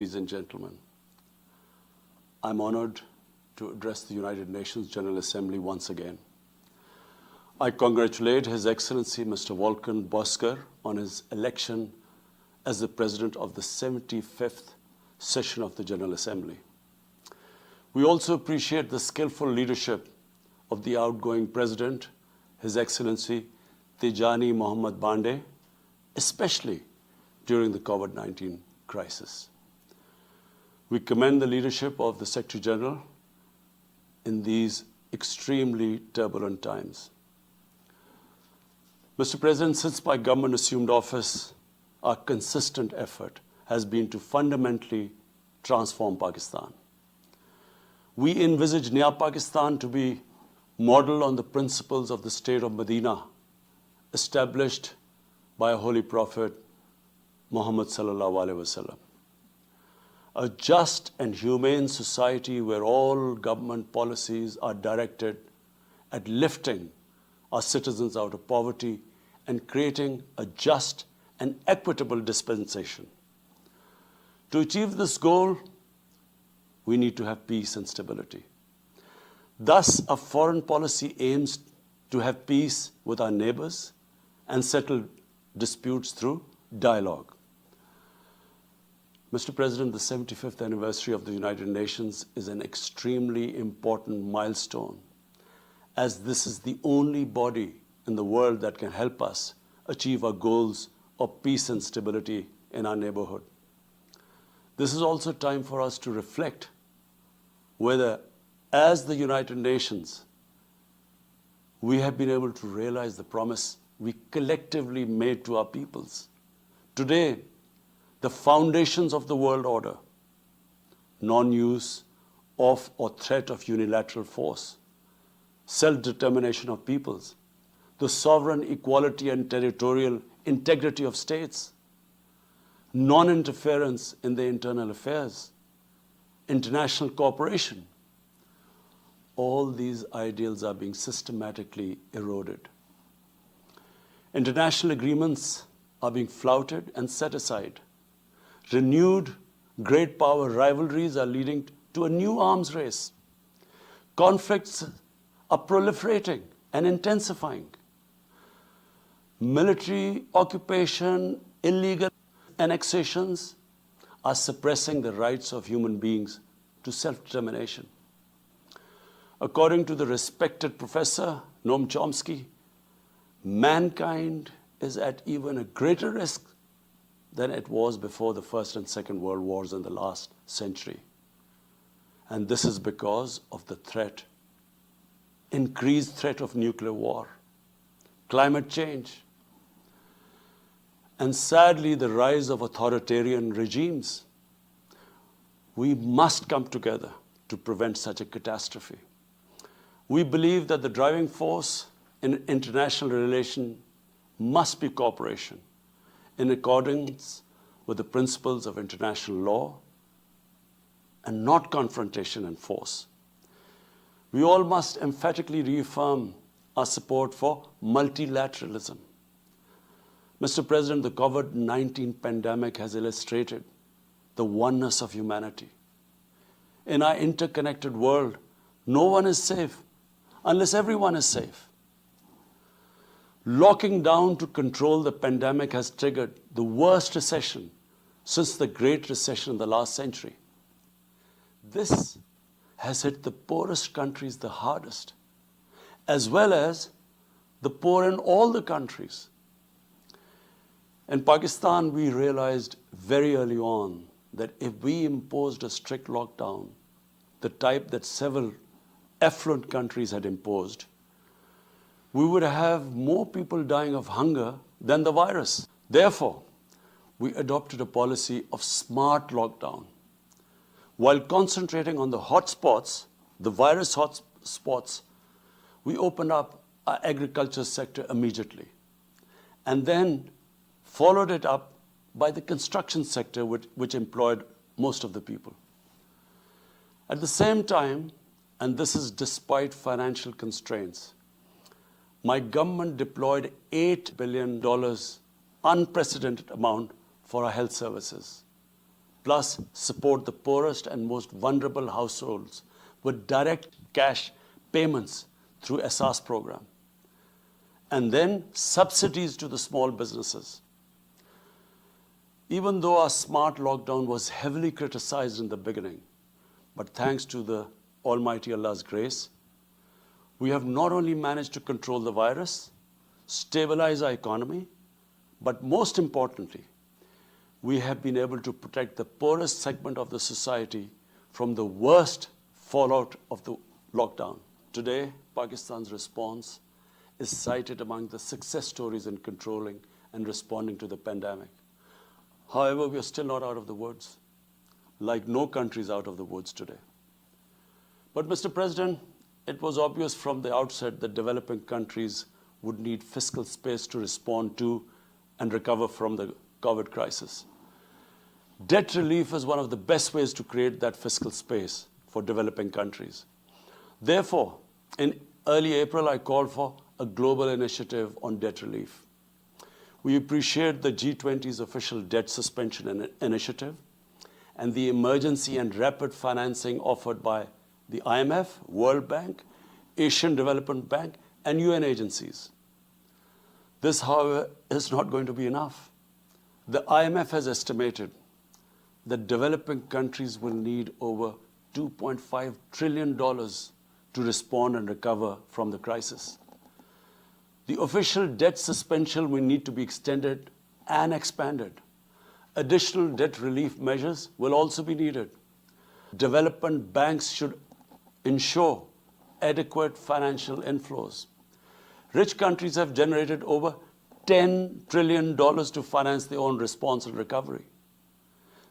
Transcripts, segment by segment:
Ladies and gentlemen, I'm honored to address the United Nations General Assembly once again. I congratulate His Excellency Mr. Volkan Bozkır on his election as the President of the 75th session of the General Assembly. We also appreciate the skillful leadership of the outgoing President, His Excellency Tijani Mohammad Bande, especially during the COVID-19 crisis. We commend the leadership of the Secretary General in these extremely turbulent times. Mr. President, since my government assumed office, our consistent effort has been to fundamentally transform Pakistan. We envisage Naya Pakistan to be modeled on the principles of the state of Medina, established by our Holy Prophet Muhammad sallallahu alaihi wasallam. A just and humane society where all government policies are directed at lifting our citizens out of poverty and creating a just and equitable dispensation. To achieve this goal, we need to have peace and stability. Thus, our foreign policy aims to have peace with our neighbors and settle disputes through dialogue. Mr. President, the 75th anniversary of the United Nations is an extremely important milestone, as this is the only body in the world that can help us achieve our goals of peace and stability in our neighborhood. This is also time for us to reflect whether, as the United Nations, we have been able to realize the promise we collectively made to our peoples. Today, the foundations of the world order, non-use of or threat of unilateral force, self-determination of peoples, the sovereign equality and territorial integrity of states, non-interference in their internal affairs, international cooperation, all these ideals are being systematically eroded. International agreements are being flouted and set aside. Renewed great power rivalries are leading to a new arms race. Conflicts are proliferating and intensifying. Military occupation, illegal annexations are suppressing the rights of human beings to self-determination. According to the respected professor Noam Chomsky, mankind is at even a greater risk than it was before the First and Second World Wars in the last century. And this is because of the threat, increased threat of nuclear war, climate change, and sadly the rise of authoritarian regimes. We must come together to prevent such a catastrophe. We believe that the driving force in international relations must be cooperation, in accordance with the principles of international law and not confrontation and force. We all must emphatically reaffirm our support for multilateralism. Mr. President, the COVID-19 pandemic has illustrated the oneness of humanity. In our interconnected world, no one is safe unless everyone is safe. Locking down to control the pandemic has triggered the worst recession since the Great Recession in the last century. This has hit the poorest countries the hardest, as well as the poor in all the countries. In Pakistan, we realized very early on that if we imposed a strict lockdown, the type that several affluent countries had imposed, we would have more people dying of hunger than the virus. Therefore, we adopted a policy of smart lockdown. While concentrating on the hotspots, the virus hotspots, we opened up our agriculture sector immediately, and then followed it up by the construction sector, which employed most of the people. At the same time, and this is despite financial constraints, my government deployed $8 billion, unprecedented amount, for our health services, plus support the poorest and most vulnerable households with direct cash payments through SR's program, and then subsidies to the small businesses. Even though our smart lockdown was heavily criticized in the beginning, but thanks to the Almighty Allah's grace, we have not only managed to control the virus, stabilize our economy, but most importantly, we have been able to protect the poorest segment of the society from the worst fallout of the lockdown. Today, Pakistan's response is cited among the success stories in controlling and responding to the pandemic. However, we are still not out of the woods, like no country is out of the woods today. But Mr. President, it was obvious from the outset that developing countries would need fiscal space to respond to and recover from the COVID crisis. Debt relief is one of the best ways to create that fiscal space for developing countries. Therefore, in early April, I called for a global initiative on debt relief. We appreciate the G20's official debt suspension initiative and the emergency and rapid financing offered by the IMF, World Bank, Asian Development Bank, and UN agencies. This, however, is not going to be enough. The IMF has estimated that developing countries will need over $2.5 trillion to respond and recover from the crisis. The official debt suspension will need to be extended and expanded. Additional debt relief measures will also be needed. Development banks should ensure adequate financial inflows. Rich countries have generated over $10 trillion to finance their own response and recovery.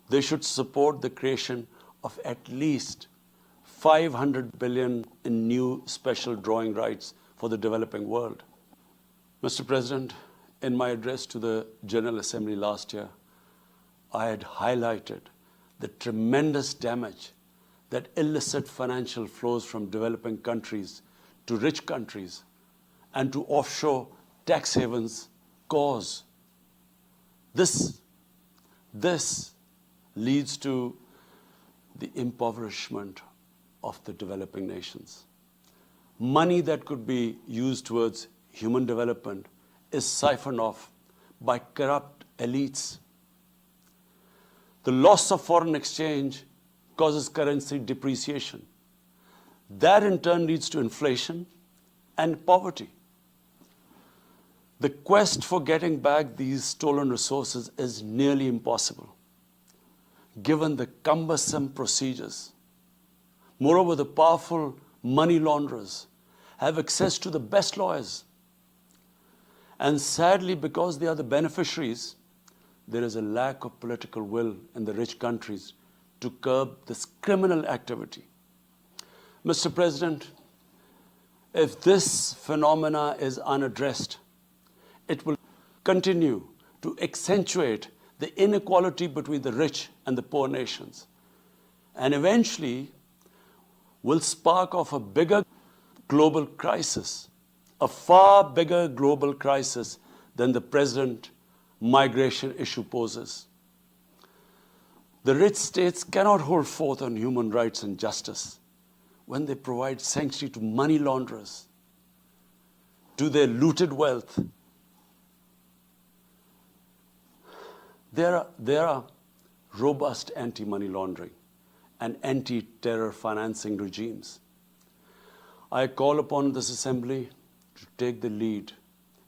They should support the creation of at least $500 billion in new special drawing rights for the developing world. Mr. President, in my address to the General Assembly last year, I had highlighted the tremendous damage that illicit financial flows from developing countries to rich countries and to offshore tax havens cause. This leads to the impoverishment of the developing nations. Money that could be used towards human development is siphoned off by corrupt elites. The loss of foreign exchange causes currency depreciation. That in turn leads to inflation and poverty. The quest for getting back these stolen resources is nearly impossible, given the cumbersome procedures. Moreover, the powerful money launderers have access to the best lawyers. And sadly, because they are the beneficiaries, there is a lack of political will in the rich countries to curb this criminal activity. Mr. President, if this phenomena is unaddressed, it will continue to accentuate the inequality between the rich and the poor nations, and eventually will spark off a bigger global crisis, a far bigger global crisis than the present migration issue poses. The rich states cannot hold forth on human rights and justice when they provide sanctuary to money launderers, to their looted wealth. There are robust anti-money laundering and anti-terror financing regimes. I call upon this Assembly to take the lead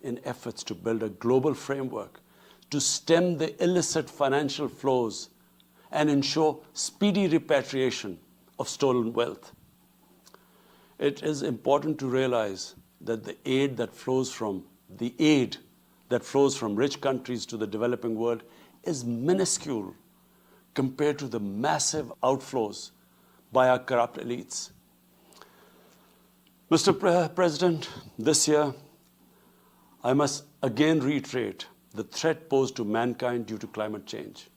in efforts to build a global framework to stem the illicit financial flows and ensure speedy repatriation of stolen wealth. It is important to realize that the aid that flows from rich countries to the developing world is minuscule compared to the massive outflows by our corrupt elites. Mr. President, this year, I must again reiterate the threat posed to mankind due to climate change.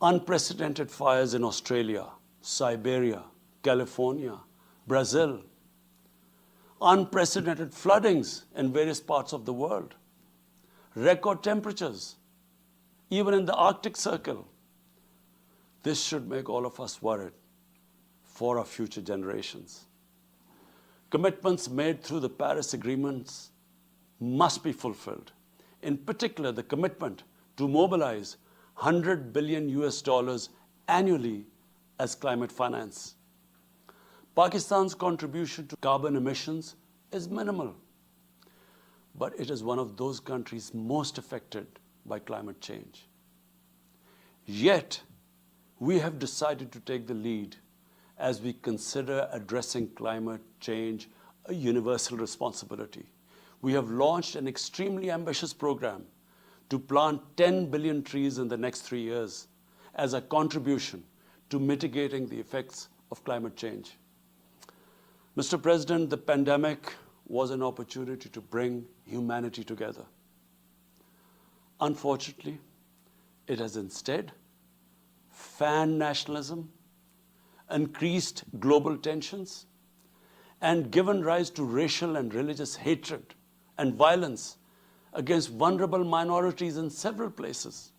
Unprecedented fires in Australia, Siberia, California, Brazil. Unprecedented floodings in various parts of the world. Record temperatures, even in the Arctic Circle. This should make all of us worried for our future generations. Commitments made through the Paris agreements must be fulfilled. In particular, the commitment to mobilize 100 billion US dollars annually as climate finance. Pakistan's contribution to carbon emissions is minimal, but it is one of those countries most affected by climate change. Yet, we have decided to take the lead as we consider addressing climate change a universal responsibility. We have launched an extremely ambitious program to plant 10 billion trees in the next 3 years as a contribution to mitigating the effects of climate change. Mr. President, the pandemic was an opportunity to bring humanity together. Unfortunately, it has instead fanned nationalism, increased global tensions, and given rise to racial and religious hatred and violence against vulnerable minorities in several places.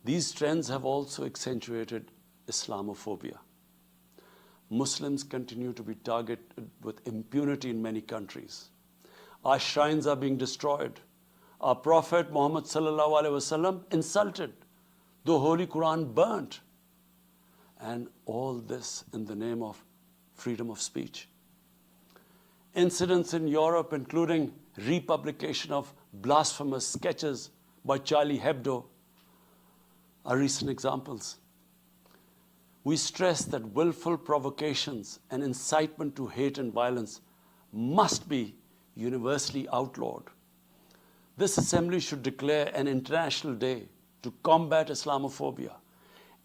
These trends have also accentuated Islamophobia. Muslims continue to be targeted with impunity in many countries. Our shrines are being destroyed. Our Prophet Muhammad sallallahu alaihi wasallam insulted. The Holy Quran burnt. And all this in the name of freedom of speech. Incidents in Europe, including republication of blasphemous sketches by Charlie Hebdo, are recent examples. We stress that willful provocations and incitement to hate and violence must be universally outlawed. This assembly should declare an international day to combat Islamophobia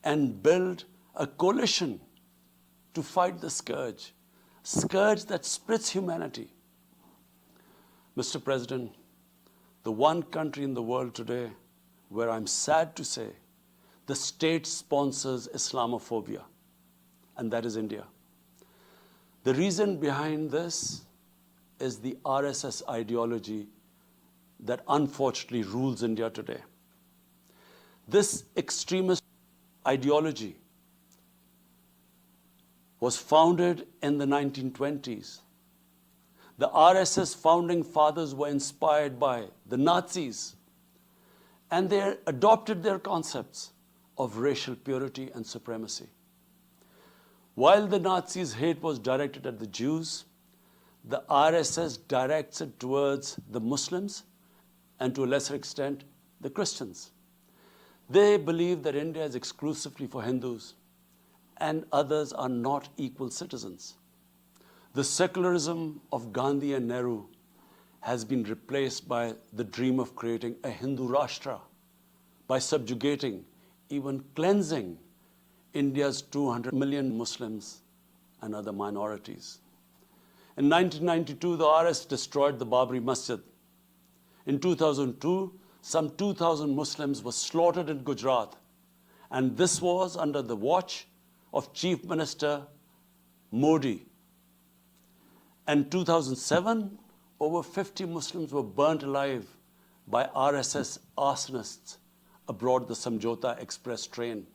and build a coalition to fight the scourge that splits humanity. Mr. President, the one country in the world today where I'm sad to say the state sponsors Islamophobia, and that is India. The reason behind this is the RSS ideology that unfortunately rules India today. This extremist ideology was founded in the 1920s. The RSS founding fathers were inspired by the Nazis, and they adopted their concepts of racial purity and supremacy. While the Nazis' hate was directed at the Jews, the RSS directs it towards the Muslims and to a lesser extent, the Christians. They believe that India is exclusively for Hindus and others are not equal citizens. The secularism of Gandhi and Nehru has been replaced by the dream of creating a Hindu Rashtra by subjugating, even cleansing, India's 200 million Muslims and other minorities. In 1992, the RS destroyed the Babri Masjid. In 2002, some 2,000 Muslims were slaughtered in Gujarat, and this was under the watch of Chief Minister Modi. In 2007, over 50 Muslims were burnt alive by RSS arsonists aboard the Samjhota Express train.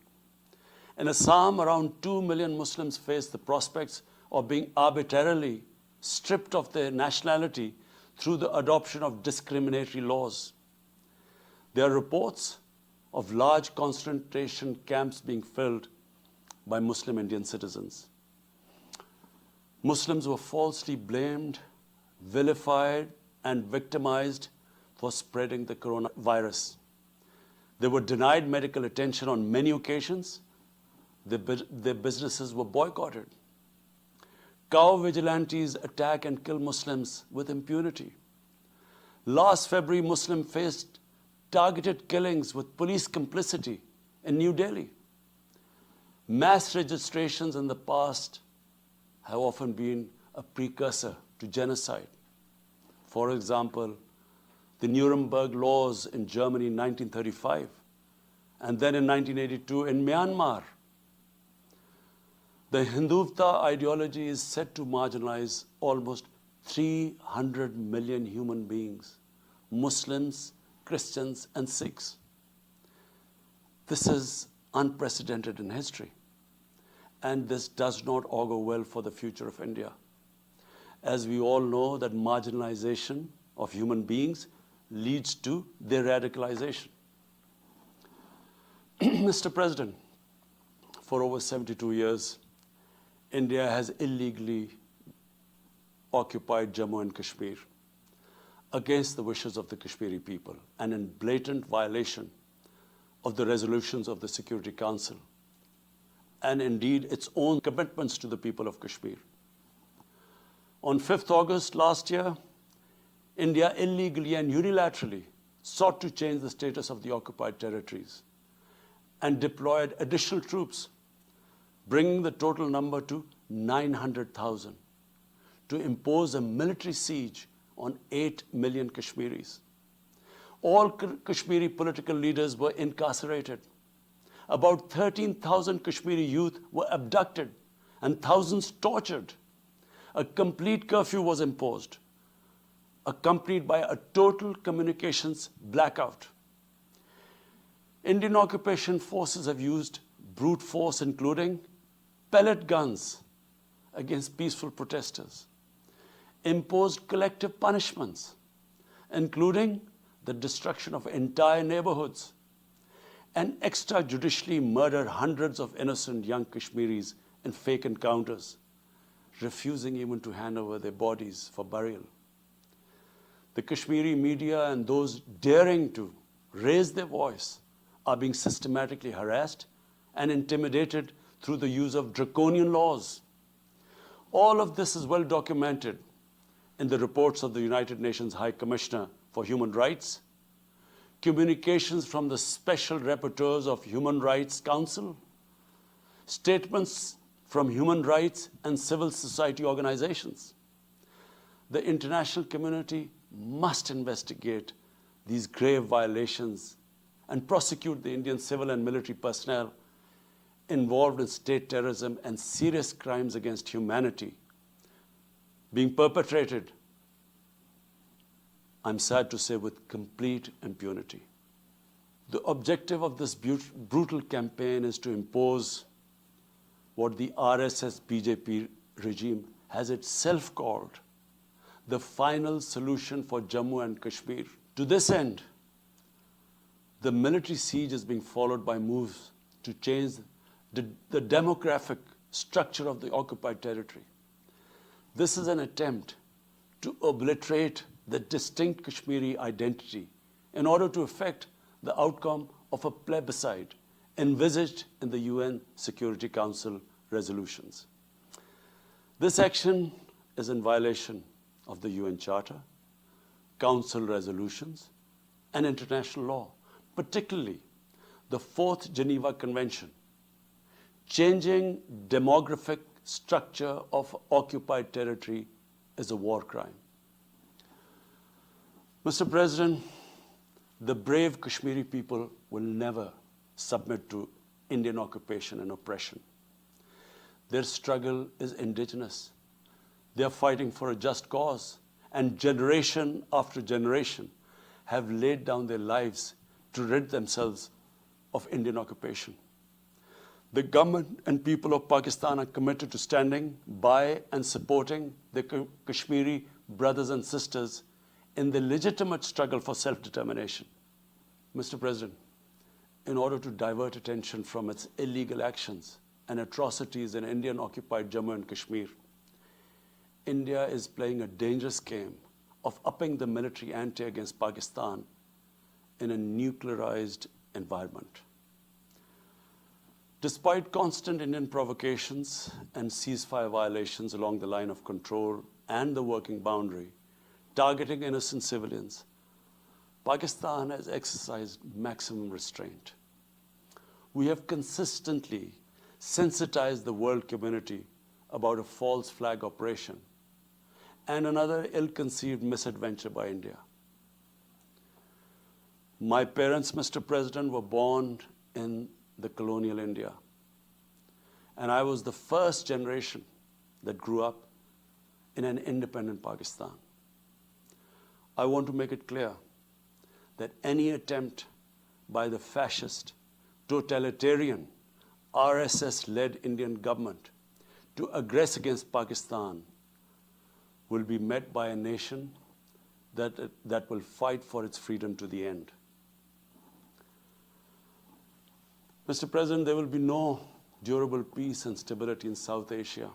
In Assam, around 2 million Muslims face the prospects of being arbitrarily stripped of their nationality through the adoption of discriminatory laws. There are reports of large concentration camps being filled by Muslim Indian citizens. Muslims were falsely blamed, vilified, and victimized for spreading the coronavirus. They were denied medical attention on many occasions. Their businesses were boycotted. Cow vigilantes attack and kill Muslims with impunity. Last February, Muslims faced targeted killings with police complicity in New Delhi. Mass registrations in the past have often been a precursor to genocide. For example, the Nuremberg laws in Germany in 1935, and then in 1982 in Myanmar. The Hindutva ideology is set to marginalize almost 300 million human beings, Muslims, Christians, and Sikhs. This is unprecedented in history. And this does not augur well for the future of India. As we all know, that marginalization of human beings leads to their radicalization. Mr. President, for over 72 years, India has illegally occupied Jammu and Kashmir against the wishes of the Kashmiri people and in blatant violation of the resolutions of the Security Council and indeed its own commitments to the people of Kashmir. On 5th August last year, India illegally and unilaterally sought to change the status of the occupied territories and deployed additional troops, bringing the total number to 900,000, to impose a military siege on 8 million Kashmiris. All Kashmiri political leaders were incarcerated. About 13,000 Kashmiri youth were abducted and thousands tortured. A complete curfew was imposed, accompanied by a total communications blackout. Indian occupation forces have used brute force, including pellet guns against peaceful protesters, imposed collective punishments, including the destruction of entire neighborhoods, and extrajudicially murdered hundreds of innocent young Kashmiris in fake encounters, refusing even to hand over their bodies for burial. The Kashmiri media and those daring to raise their voice are being systematically harassed and intimidated through the use of draconian laws. All of this is well documented in the reports of the United Nations High Commissioner for Human Rights, communications from the Special Rapporteurs of Human Rights Council, statements from human rights and civil society organizations. The international community must investigate these grave violations and prosecute the Indian civil and military personnel involved in state terrorism and serious crimes against humanity being perpetrated, I'm sad to say, with complete impunity. The objective of this brutal campaign is to impose what the RSS BJP regime has itself called the final solution for Jammu and Kashmir. To this end, the military siege is being followed by moves to change the demographic structure of the occupied territory. This is an attempt to obliterate the distinct Kashmiri identity in order to effect the outcome of a plebiscite envisaged in the UN Security Council resolutions. This action is in violation of the UN Charter, Council resolutions, and international law, particularly the 4th Geneva Convention. Changing demographic structure of occupied territory is a war crime. Mr. President, the brave Kashmiri people will never submit to Indian occupation and oppression. Their struggle is indigenous. They are fighting for a just cause, and generation after generation have laid down their lives to rid themselves of Indian occupation. The government and people of Pakistan are committed to standing by and supporting their Kashmiri brothers and sisters in the legitimate struggle for self-determination. Mr. President, in order to divert attention from its illegal actions and atrocities in Indian-occupied Jammu and Kashmir, India is playing a dangerous game of upping the military ante against Pakistan in a nuclearized environment. Despite constant Indian provocations and ceasefire violations along the line of control and the working boundary, targeting innocent civilians, Pakistan has exercised maximum restraint. We have consistently sensitized the world community about a false flag operation and another ill-conceived misadventure by India. My parents, Mr. President, were born in the colonial India, and I was the first generation that grew up in an independent Pakistan. I want to make it clear that any attempt by the fascist totalitarian, RSS-led Indian government to aggress against Pakistan will be met by a nation that will fight for its freedom to the end. Mr. President, there will be no durable peace and stability in South Asia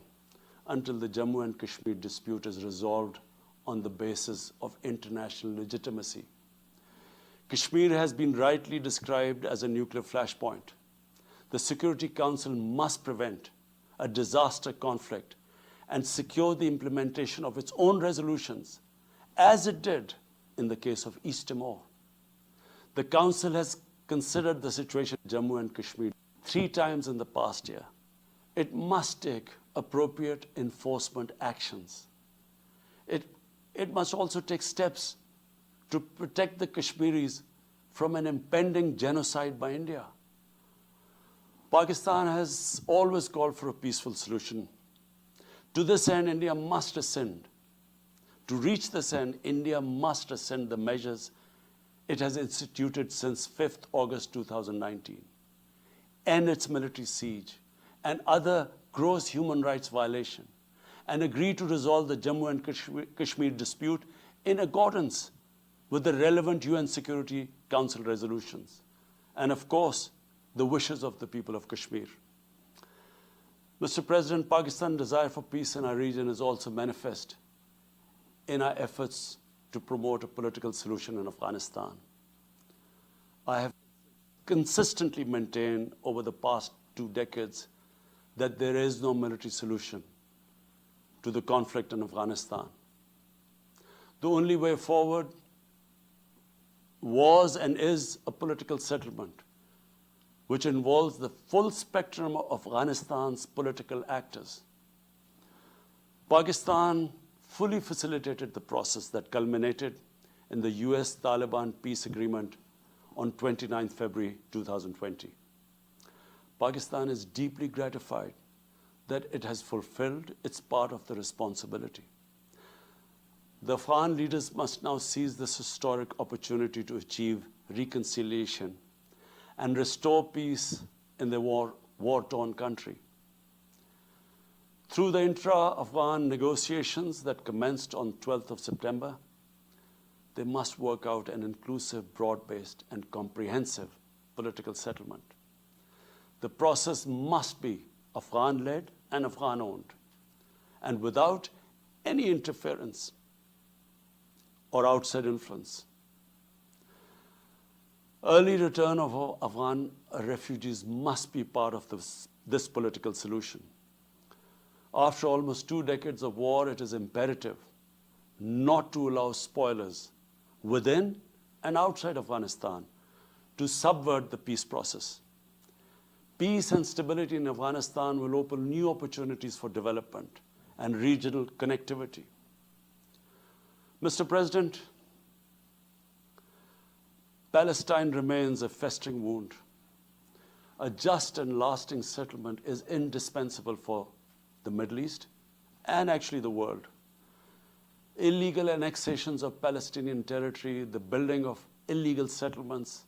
until the Jammu and Kashmir dispute is resolved on the basis of international legitimacy. Kashmir has been rightly described as a nuclear flashpoint. The Security Council must prevent a disaster conflict and secure the implementation of its own resolutions, as it did in the case of East Timor. The Council has considered the situation in Jammu and Kashmir 3 times in the past year. It must take appropriate enforcement actions. It must also take steps to protect the Kashmiris from an impending genocide by India. Pakistan has always called for a peaceful solution. To this end, India must rescind. To reach this end, India must rescind the measures it has instituted since 5th August 2019, end its military siege and other gross human rights violation, and agree to resolve the Jammu and Kashmir dispute in accordance with the relevant UN Security Council resolutions, and of course, the wishes of the people of Kashmir. Mr. President, Pakistan's desire for peace in our region is also manifest in our efforts to promote a political solution in Afghanistan. I have consistently maintained over the past 2 decades that there is no military solution to the conflict in Afghanistan. The only way forward was and is a political settlement, which involves the full spectrum of Afghanistan's political actors. Pakistan fully facilitated the process that culminated in the US-Taliban peace agreement on 29 February 2020. Pakistan is deeply gratified that it has fulfilled its part of the responsibility. The Afghan leaders must now seize this historic opportunity to achieve reconciliation and restore peace in the war-torn country. Through the intra-Afghan negotiations that commenced on 12th of September, they must work out an inclusive, broad-based, and comprehensive political settlement. The process must be Afghan-led and Afghan-owned, and without any interference or outside influence. Early return of Afghan refugees must be part of this political solution. After almost 2 decades of war, it is imperative not to allow spoilers within and outside Afghanistan to subvert the peace process. Peace and stability in Afghanistan will open new opportunities for development and regional connectivity. Mr. President, Palestine remains a festering wound. A just and lasting settlement is indispensable for the Middle East and actually the world. Illegal annexations of Palestinian territory, the building of illegal settlements,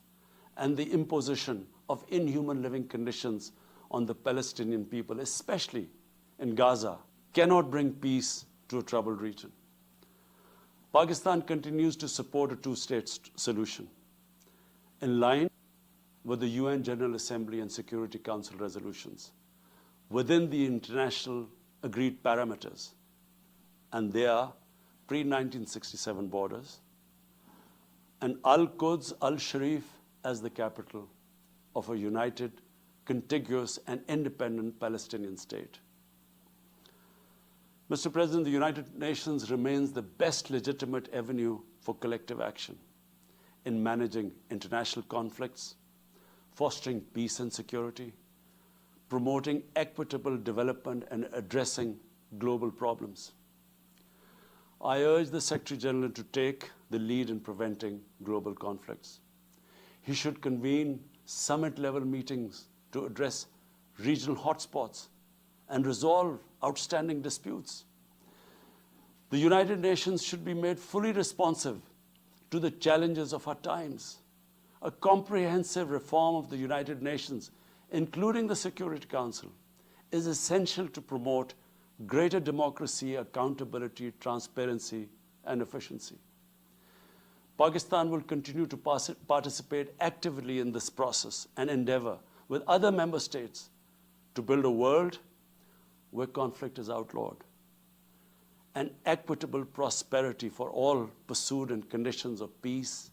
and the imposition of inhuman living conditions on the Palestinian people, especially in Gaza, cannot bring peace to a troubled region. Pakistan continues to support a 2-state solution in line with the UN General Assembly and Security Council resolutions within the international agreed parameters, and they are pre-1967 borders, and Al-Quds, Al-Sharif as the capital of a united, contiguous, and independent Palestinian state. Mr. President, the United Nations remains the best legitimate avenue for collective action in managing international conflicts, fostering peace and security, promoting equitable development, and addressing global problems. I urge the Secretary General to take the lead in preventing global conflicts. He should convene summit-level meetings to address regional hotspots and resolve outstanding disputes. The United Nations should be made fully responsive to the challenges of our times. A comprehensive reform of the United Nations, including the Security Council, is essential to promote greater democracy, accountability, transparency, and efficiency. Pakistan will continue to participate actively in this process and endeavor with other member states to build a world where conflict is outlawed and equitable prosperity for all pursued in conditions of peace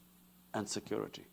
and security.